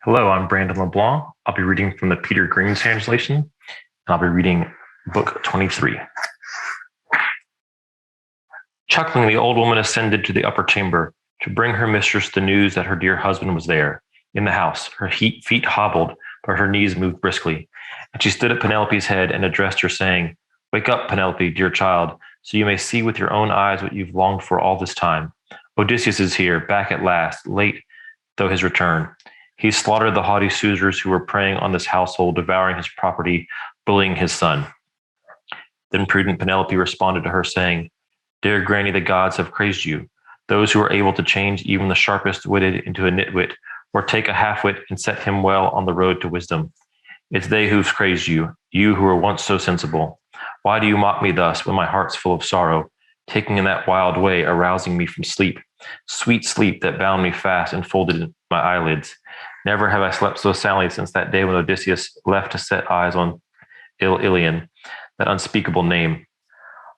Hello, I'm Brandon LeBlanc. I'll be reading from the Peter Green translation, and I'll be reading book 23. Chuckling, the old woman ascended to the upper chamber to bring her mistress the news that her dear husband was there, in the house. Her feet hobbled, but her knees moved briskly. And she stood at Penelope's head and addressed her, saying, "Wake up, Penelope, dear child, so you may see with your own eyes what you've longed for all this time. Odysseus is here, back at last, late though his return. He slaughtered the haughty suitors who were preying on this household, devouring his property, bullying his son." Then prudent Penelope responded to her, saying, "Dear granny, the gods have praised you. Those who are able to change even the sharpest witted into a nitwit, or take a half-wit and set him well on the road to wisdom. It's they who've praised you, you who were once so sensible. Why do you mock me thus when my heart's full of sorrow, taking in that wild way, arousing me from sleep, sweet sleep that bound me fast and folded my eyelids? Never have I slept so soundly since that day when Odysseus left to set eyes on Ilion, that unspeakable name.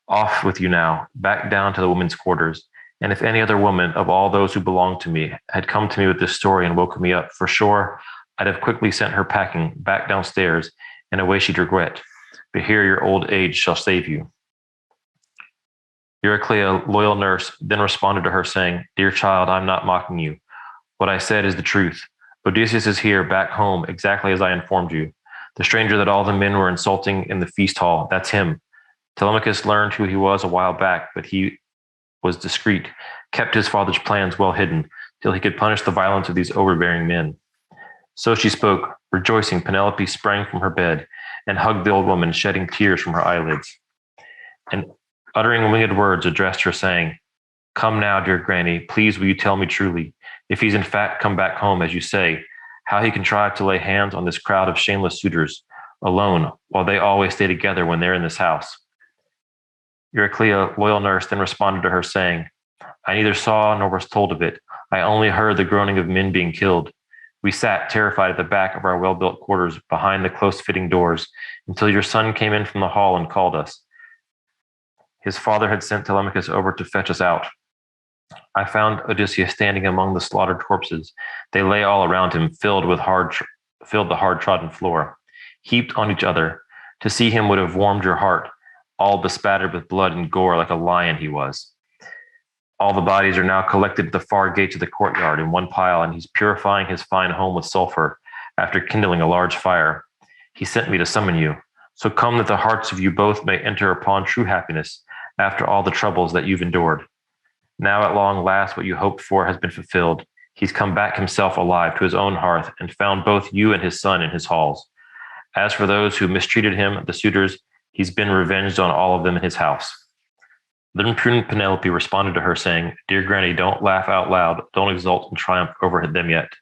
Off with you now, back down to the women's quarters. And if any other woman of all those who belong to me had come to me with this story and woken me up, for sure I'd have quickly sent her packing back downstairs, and away she'd regret. But here your old age shall save you." Euryclea, loyal nurse, then responded to her, saying, "Dear child, I'm not mocking you. What I said is the truth. Odysseus is here, back home, exactly as I informed you. The stranger that all the men were insulting in the feast hall, that's him. Telemachus learned who he was a while back, but he was discreet, kept his father's plans well hidden, till he could punish the violence of these overbearing men." So she spoke. Rejoicing, Penelope sprang from her bed and hugged the old woman, shedding tears from her eyelids. And uttering winged words, addressed her, saying, "Come now, dear granny, please will you tell me truly, if he's in fact come back home, as you say, how he contrived to lay hands on this crowd of shameless suitors, alone, while they always stay together when they're in this house?" Euryclea, loyal nurse, then responded to her, saying, "I neither saw nor was told of it. I only heard the groaning of men being killed. We sat terrified at the back of our well-built quarters, behind the close-fitting doors, until your son came in from the hall and called us. His father had sent Telemachus over to fetch us out. I found Odysseus standing among the slaughtered corpses. They lay all around him, filled the hard-trodden floor, heaped on each other. To see him would have warmed your heart, all bespattered with blood and gore like a lion he was. All the bodies are now collected at the far gates of the courtyard in one pile, and he's purifying his fine home with sulfur after kindling a large fire. He sent me to summon you. So come that the hearts of you both may enter upon true happiness after all the troubles that you've endured. Now at long last what you hoped for has been fulfilled. He's come back himself alive to his own hearth and found both you and his son in his halls. As for those who mistreated him, the suitors, he's been revenged on all of them in his house." Then prudent Penelope responded to her, saying, "Dear granny, don't laugh out loud. Don't exult in triumph over them yet.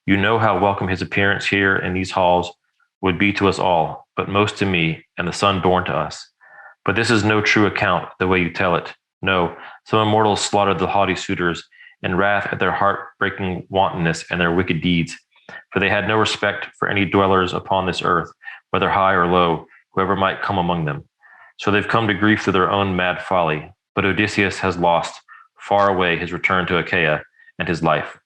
You know how welcome his appearance here in these halls would be to us all, but most to me and the son born to us. But this is no true account, the way you tell it. No, some immortals slaughtered the haughty suitors in wrath at their heart-breaking wantonness and their wicked deeds, for they had no respect for any dwellers upon this earth, whether high or low, whoever might come among them. So they've come to grief through their own mad folly. But Odysseus has lost, far away, his return to Achaia and his life."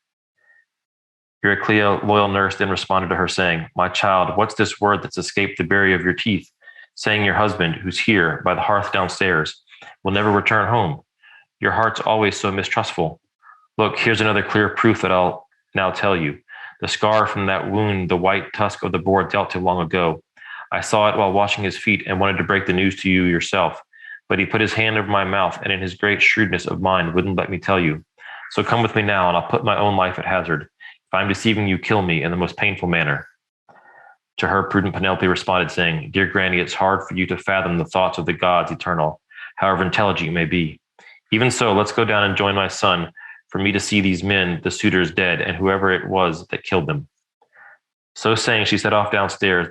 Euryclea, loyal nurse, then responded to her, saying, "My child, what's this word that's escaped the barrier of your teeth, saying your husband, who's here by the hearth downstairs, will never return home? Your heart's always so mistrustful. Look, here's another clear proof that I'll now tell you. The scar from that wound the white tusk of the boar dealt to long ago. I saw it while washing his feet and wanted to break the news to you yourself, but he put his hand over my mouth and in his great shrewdness of mind wouldn't let me tell you. So come with me now and I'll put my own life at hazard. If I'm deceiving you, kill me in the most painful manner." To her, prudent Penelope responded, saying, "Dear granny, it's hard for you to fathom the thoughts of the gods eternal, however intelligent you may be. Even so, let's go down and join my son, for me to see these men, the suitors, dead, and whoever it was that killed them." So saying, she set off downstairs,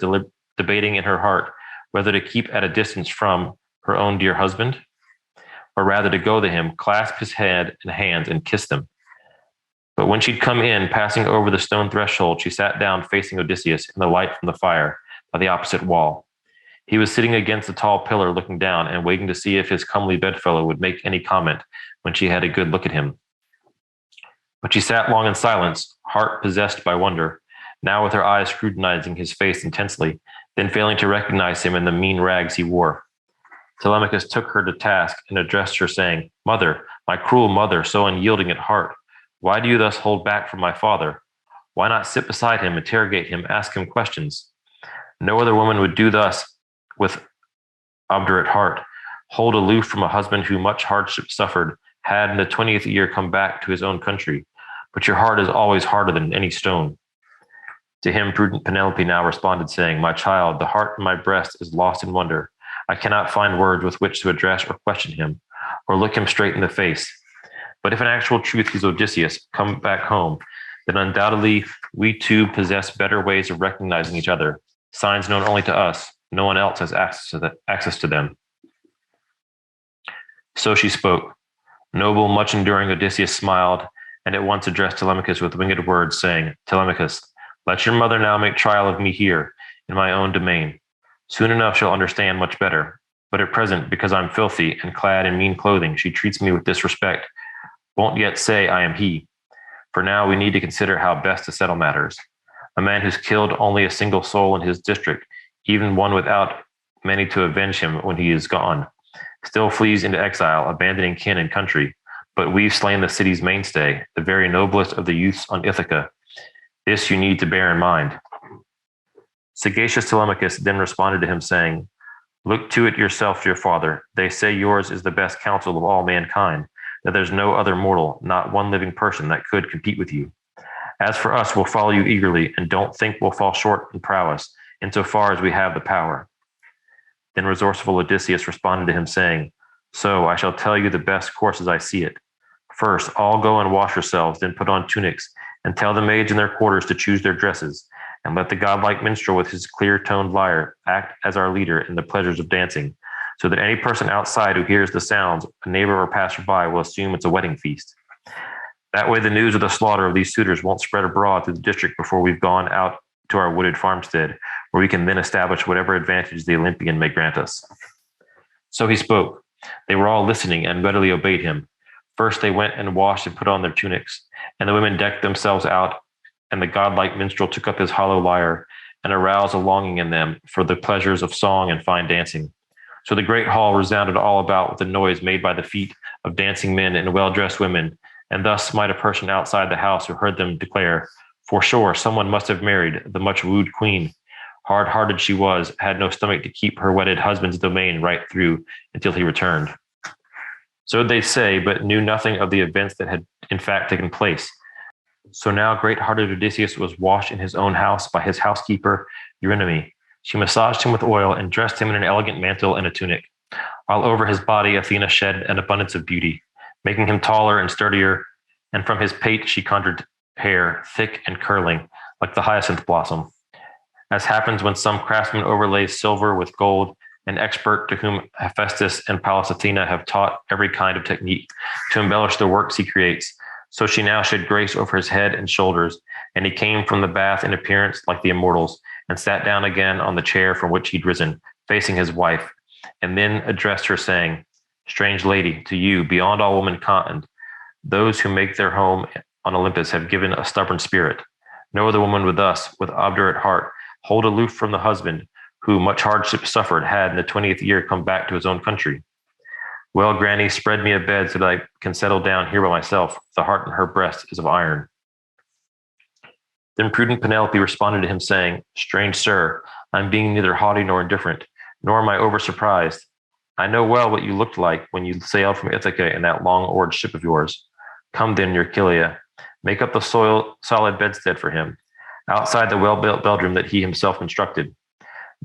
debating in her heart whether to keep at a distance from her own dear husband, or rather to go to him, clasp his head and hands, and kiss them. But when she'd come in, passing over the stone threshold, she sat down facing Odysseus in the light from the fire by the opposite wall. He was sitting against a tall pillar looking down and waiting to see if his comely bedfellow would make any comment when she had a good look at him. But she sat long in silence, heart possessed by wonder. now with her eyes scrutinizing his face intensely, then failing to recognize him in the mean rags he wore. Telemachus took her to task and addressed her, saying, Mother, my cruel mother, so unyielding at heart, why do you thus hold back from my father? Why not sit beside him, interrogate him, ask him questions? No other woman would do thus with obdurate heart, hold aloof from a husband who much hardship suffered, had in the 20th year come back to his own country. But your heart is always harder than any stone. To him, prudent Penelope now responded, saying, My child, the heart in my breast is lost in wonder. I cannot find words with which to address or question him, or look him straight in the face. But if in actual truth he's Odysseus, come back home, then undoubtedly we two possess better ways of recognizing each other, signs known only to us. No one else has access to them. So she spoke. Noble, much enduring Odysseus smiled, and at once addressed Telemachus with winged words, saying, Telemachus, let your mother now make trial of me here, in my own domain. Soon enough she'll understand much better. But at present, because I'm filthy and clad in mean clothing, she treats me with disrespect. Won't yet say I am he. For now we need to consider how best to settle matters. A man who's killed only a single soul in his district, even one without many to avenge him when he is gone, still flees into exile, abandoning kin and country. But we've slain the city's mainstay, the very noblest of the youths on Ithaca. This you need to bear in mind. Sagacious Telemachus then responded to him, saying, Look to it yourself, dear father. They say yours is the best counsel of all mankind, that there's no other mortal, not one living person that could compete with you. As for us, we'll follow you eagerly, and don't think we'll fall short in prowess, insofar as we have the power. Then resourceful Odysseus responded to him, saying, So I shall tell you the best course as I see it. First, all go and wash yourselves, then put on tunics, and tell the maids in their quarters to choose their dresses, and let the godlike minstrel with his clear-toned lyre act as our leader in the pleasures of dancing, so that any person outside who hears the sounds, a neighbor or passerby, will assume it's a wedding feast. That way the news of the slaughter of these suitors won't spread abroad through the district before we've gone out to our wooded farmstead, where we can then establish whatever advantage the Olympian may grant us. So he spoke. They were all listening and readily obeyed him. First they went and washed and put on their tunics, and the women decked themselves out, and the godlike minstrel took up his hollow lyre and aroused a longing in them for the pleasures of song and fine dancing. So the great hall resounded all about with the noise made by the feet of dancing men and well-dressed women, and thus might a person outside the house who heard them declare, For sure, someone must have married the much-wooed queen. Hard-hearted she was, had no stomach to keep her wedded husband's domain right through until he returned. So they say, but knew nothing of the events that had in fact taken place. So now great-hearted Odysseus was washed in his own house by his housekeeper, Eurynome. She massaged him with oil and dressed him in an elegant mantle and a tunic, while over his body Athena shed an abundance of beauty, making him taller and sturdier, and from his pate she conjured hair, thick and curling, like the hyacinth blossom. As happens when some craftsman overlays silver with gold, an expert to whom Hephaestus and Pallas Athena have taught every kind of technique to embellish the works he creates, so she now shed grace over his head and shoulders, and he came from the bath in appearance like the immortals, and sat down again on the chair from which he'd risen, facing his wife, and then addressed her, saying, Strange lady, to you, beyond all womankind, those who make their home on Olympus have given a stubborn spirit. No other woman with us, with obdurate heart, hold aloof from the husband, who much hardship suffered, had in the 20th year come back to his own country. Well, Granny, spread me a bed so that I can settle down here by myself. The heart in her breast is of iron. Then prudent Penelope responded to him, saying, Strange sir, I'm being neither haughty nor indifferent, nor am I over surprised. I know well what you looked like when you sailed from Ithaca in that long-oared ship of yours. Come then, Eurycleia, make up the solid bedstead for him, outside the well-built bedroom that he himself constructed.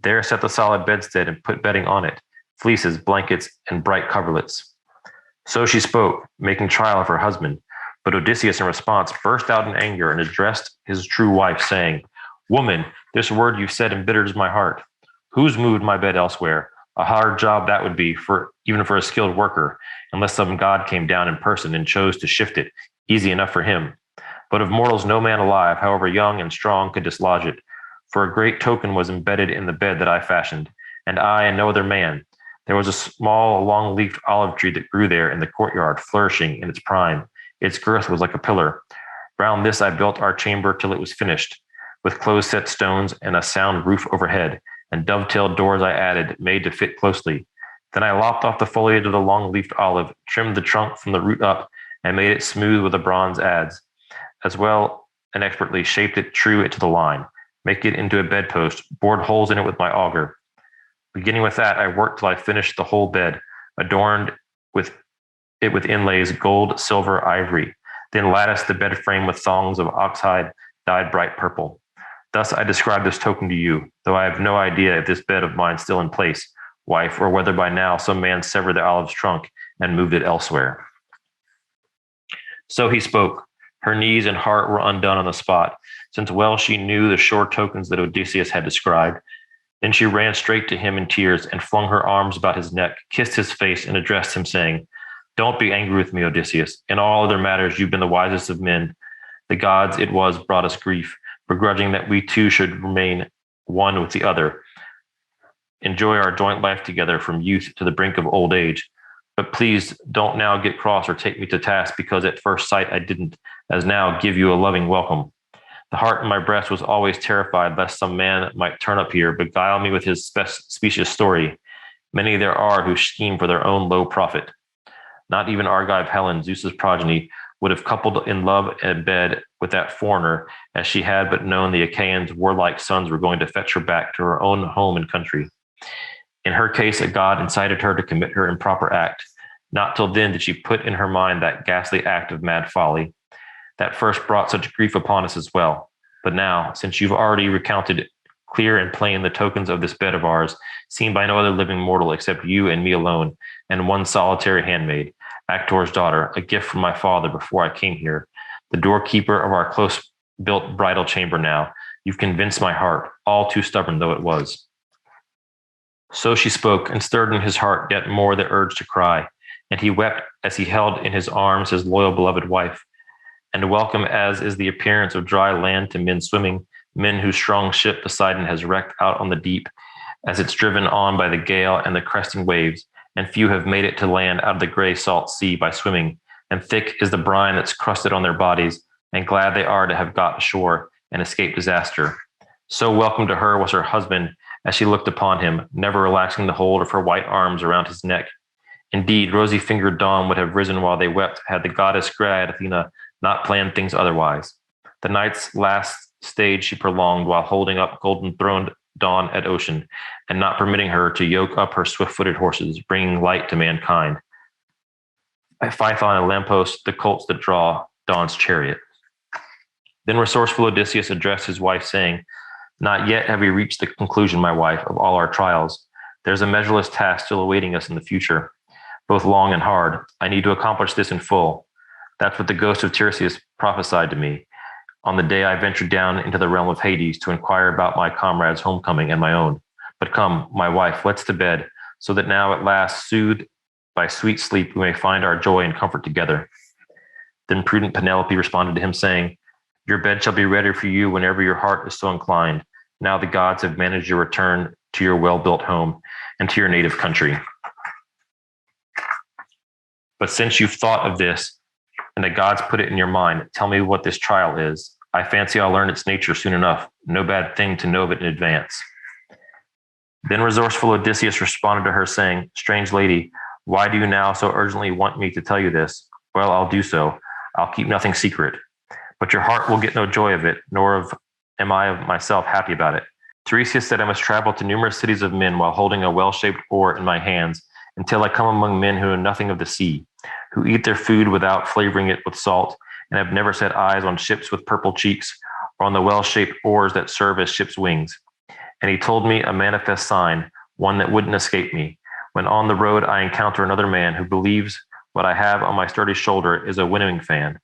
There set the solid bedstead and put bedding on it, fleeces, blankets, and bright coverlets. So she spoke, making trial of her husband. But Odysseus, in response, burst out in anger and addressed his true wife, saying, Woman, this word you've said embitters my heart. Who's moved my bed elsewhere? A hard job that would be, even for a skilled worker, unless some god came down in person and chose to shift it, easy enough for him. But of mortals no man alive, however young and strong, could dislodge it. For a great token was embedded in the bed that I fashioned, and I and no other man. There was a small, long-leafed olive tree that grew there in the courtyard, flourishing in its prime. Its girth was like a pillar. Round this I built our chamber till it was finished. with close-set stones and a sound roof overhead, and dovetailed doors I added, made to fit closely. Then I lopped off the foliage of the long-leafed olive, trimmed the trunk from the root up, and made it smooth with the bronze adze. As well and expertly shaped it true to the line, make it into a bedpost, bored holes in it with my auger. Beginning with that, I worked till I finished the whole bed, adorned with it with inlays, gold, silver, ivory, then latticed the bed frame with thongs of oxhide dyed bright purple. Thus I describe this token to you, though I have no idea if this bed of mine still in place, wife, or whether by now some man severed the olive's trunk and moved it elsewhere. So he spoke. Her knees and heart were undone on the spot, since well she knew the sure tokens that Odysseus had described. Then she ran straight to him in tears and flung her arms about his neck, kissed his face, and addressed him, saying, "Don't be angry with me, Odysseus. In all other matters you've been the wisest of men. The gods, it was, brought us grief, begrudging that we two should remain one with the other, enjoy our joint life together from youth to the brink of old age. But please don't now get cross or take me to task because at first sight I didn't, as now, give you a loving welcome. The heart in my breast was always terrified lest some man might turn up here, beguile me with his specious story. Many there are who scheme for their own low profit. Not even Argive Helen, Zeus's progeny, would have coupled in love and bed with that foreigner, as she had but known the Achaeans' warlike sons were going to fetch her back to her own home and country. In her case, a god incited her to commit her improper act. Not till then did she put in her mind that ghastly act of mad folly. That first brought such grief upon us as well. But now, since you've already recounted clear and plain the tokens of this bed of ours, seen by no other living mortal except you and me alone, and one solitary handmaid, Actor's daughter, a gift from my father before I came here, the doorkeeper of our close-built bridal chamber now, you've convinced my heart, all too stubborn though it was." So she spoke, and stirred in his heart yet more the urge to cry, and he wept as he held in his arms his loyal beloved wife. And welcome as is the appearance of dry land to men swimming, men whose strong ship Poseidon has wrecked out on the deep, as it's driven on by the gale and the cresting waves, and few have made it to land out of the gray salt sea by swimming, and thick is the brine that's crusted on their bodies, and glad they are to have got ashore and escaped disaster. So welcome to her was her husband, as she looked upon him, never relaxing the hold of her white arms around his neck. Indeed, rosy-fingered Dawn would have risen while they wept had the goddess Grad Athena not planned things otherwise. The night's last stage she prolonged while holding up golden-throned Dawn at ocean, and not permitting her to yoke up her swift-footed horses, bringing light to mankind. At Phaethon and Lampos, the colts that draw Dawn's chariot. Then resourceful Odysseus addressed his wife, saying, "Not yet have we reached the conclusion, my wife, of all our trials. There's a measureless task still awaiting us in the future, both long and hard. I need to accomplish this in full. That's what the ghost of Tiresias prophesied to me on the day I ventured down into the realm of Hades to inquire about my comrade's homecoming and my own. But come, my wife, let's to bed, so that now at last, soothed by sweet sleep, we may find our joy and comfort together." Then prudent Penelope responded to him, saying, "Your bed shall be ready for you whenever your heart is so inclined. Now the gods have managed your return to your well-built home and to your native country. But since you've thought of this, and the gods put it in your mind, tell me what this trial is. I fancy I'll learn its nature soon enough. No bad thing to know of it in advance." Then resourceful Odysseus responded to her, saying, "Strange lady, why do you now so urgently want me to tell you this? Well, I'll do so. I'll keep nothing secret. But your heart will get no joy of it, nor am I of myself happy about it. Tiresias said I must travel to numerous cities of men while holding a well-shaped oar in my hands, until I come among men who know nothing of the sea, who eat their food without flavoring it with salt, and have never set eyes on ships with purple cheeks, or on the well-shaped oars that serve as ships' wings. And he told me a manifest sign, one that wouldn't escape me. When on the road I encounter another man who believes what I have on my sturdy shoulder is a winnowing fan.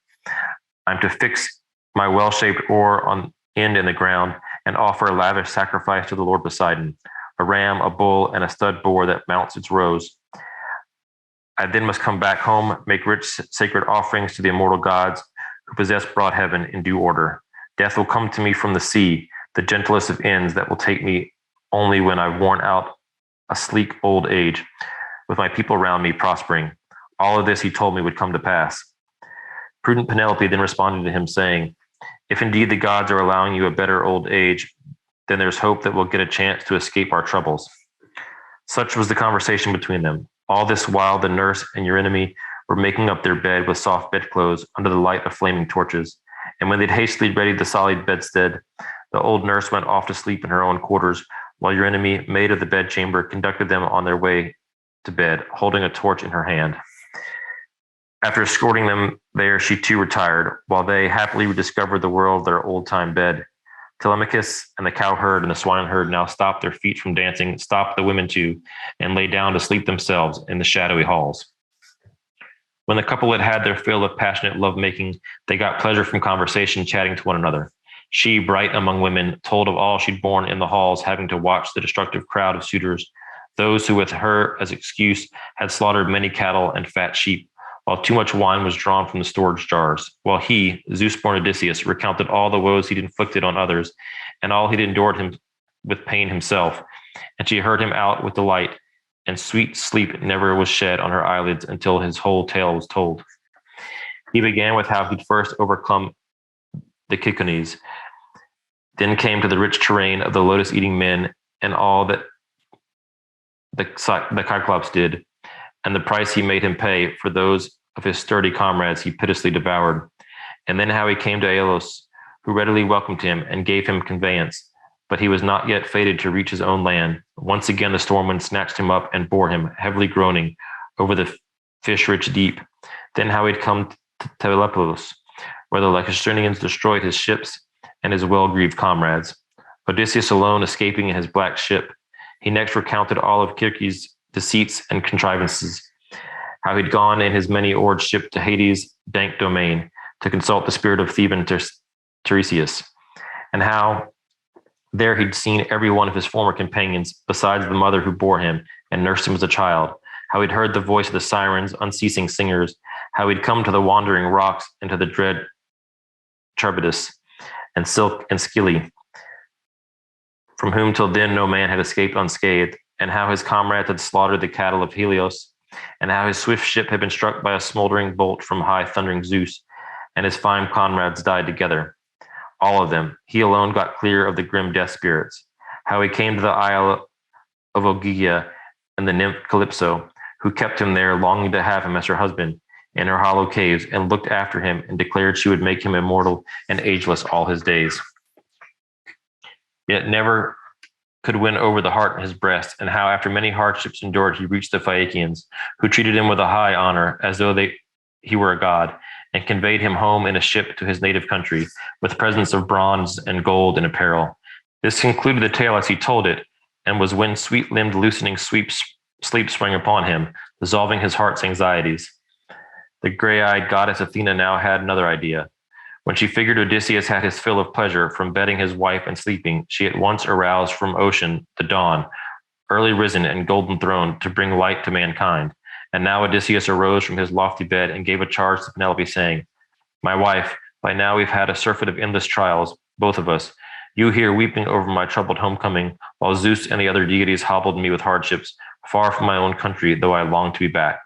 I'm to fix my well-shaped oar on end in the ground and offer a lavish sacrifice to the Lord Poseidon, a ram, a bull, and a stud boar that mounts its roes. I then must come back home, make rich sacred offerings to the immortal gods who possess broad heaven in due order. Death will come to me from the sea, the gentlest of ends that will take me only when I've worn out a sleek old age, with my people around me prospering. All of this he told me would come to pass." Prudent Penelope then responded to him, saying, If indeed the gods are allowing you a better old age, then there's hope that we'll get a chance to escape our troubles." Such was the conversation between them. All this while, the nurse and Eurynomé were making up their bed with soft bedclothes under the light of flaming torches. And when they'd hastily readied the solid bedstead, the old nurse went off to sleep in her own quarters, while Eurynomé, maid of the bedchamber, conducted them on their way to bed, holding a torch in her hand. After escorting them there, she too retired, while they happily rediscovered the world of their old-time bed. Telemachus and the cowherd and the swineherd now stopped their feet from dancing, stopped the women too, and lay down to sleep themselves in the shadowy halls. When the couple had had their fill of passionate lovemaking, they got pleasure from conversation, chatting to one another. She, bright among women, told of all she'd borne in the halls, having to watch the destructive crowd of suitors, those who with her as excuse had slaughtered many cattle and fat sheep, while too much wine was drawn from the storage jars, while he, Zeus-born Odysseus, recounted all the woes he'd inflicted on others, and all he'd endured him with pain himself, and she heard him out with delight, and sweet sleep never was shed on her eyelids until his whole tale was told. He began with how he'd first overcome the Cicones, then came to the rich terrain of the lotus-eating men and all that the Cyclops did, and the price he made him pay for those of his sturdy comrades he pitilessly devoured, and then how he came to Aeolus, who readily welcomed him and gave him conveyance, but he was not yet fated to reach his own land. Once again the storm wind snatched him up and bore him, heavily groaning, over the fish-rich deep. Then how he'd come to Telepolis, where the Lacedaemonians destroyed his ships and his well-grieved comrades. Odysseus alone escaping in his black ship, he next recounted all of Circe's deceits and contrivances, how he'd gone in his many-oared ship to Hades' dank domain to consult the spirit of Theban Tiresias, and how there he'd seen every one of his former companions, besides the mother who bore him and nursed him as a child, how he'd heard the voice of the sirens, unceasing singers, how he'd come to the wandering rocks and to the dread Charybdis and Silk and Scylla, from whom till then no man had escaped unscathed, and how his comrades had slaughtered the cattle of Helios, and how his swift ship had been struck by a smoldering bolt from high thundering Zeus, and his fine comrades died together. All of them. He alone got clear of the grim death spirits. How he came to the isle of Ogygia and the nymph Calypso, who kept him there, longing to have him as her husband, in her hollow caves, and looked after him and declared she would make him immortal and ageless all his days. Yet never could win over the heart in his breast, and how after many hardships endured he reached the Phaeacians, who treated him with a high honor, as though he were a god, and conveyed him home in a ship to his native country, with presents of bronze and gold and apparel. This concluded the tale as he told it, and was when sweet-limbed loosening sleep sprang upon him, dissolving his heart's anxieties. The gray-eyed goddess Athena now had another idea. When she figured Odysseus had his fill of pleasure from bedding his wife and sleeping, she at once aroused from ocean the dawn, early risen and golden throned, to bring light to mankind. And now Odysseus arose from his lofty bed and gave a charge to Penelope, saying, "My wife, by now we've had a surfeit of endless trials, both of us. You here weeping over my troubled homecoming, while Zeus and the other deities hobbled me with hardships, far from my own country, though I long to be back.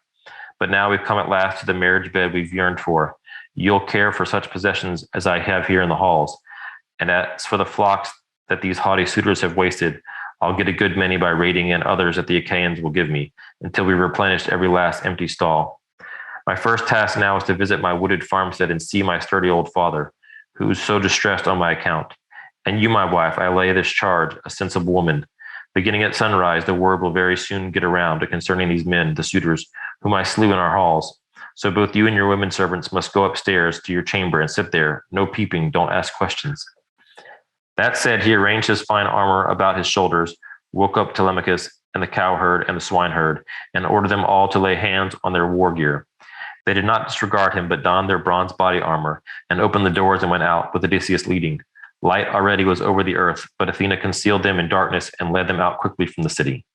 But now we've come at last to the marriage bed we've yearned for. You'll care for such possessions as I have here in the halls. And as for the flocks that these haughty suitors have wasted, I'll get a good many by raiding and others that the Achaeans will give me, until we replenish every last empty stall. My first task now is to visit my wooded farmstead and see my sturdy old father, who is so distressed on my account. And you, my wife, I lay this charge, a sensible woman. Beginning at sunrise, the word will very soon get around to concerning these men, the suitors, whom I slew in our halls. So both you and your women servants must go upstairs to your chamber and sit there. No peeping, don't ask questions." That said, he arranged his fine armor about his shoulders, woke up Telemachus and the cowherd and the swineherd, and ordered them all to lay hands on their war gear. They did not disregard him, but donned their bronze body armor, and opened the doors and went out, with Odysseus leading. Light already was over the earth, but Athena concealed them in darkness and led them out quickly from the city.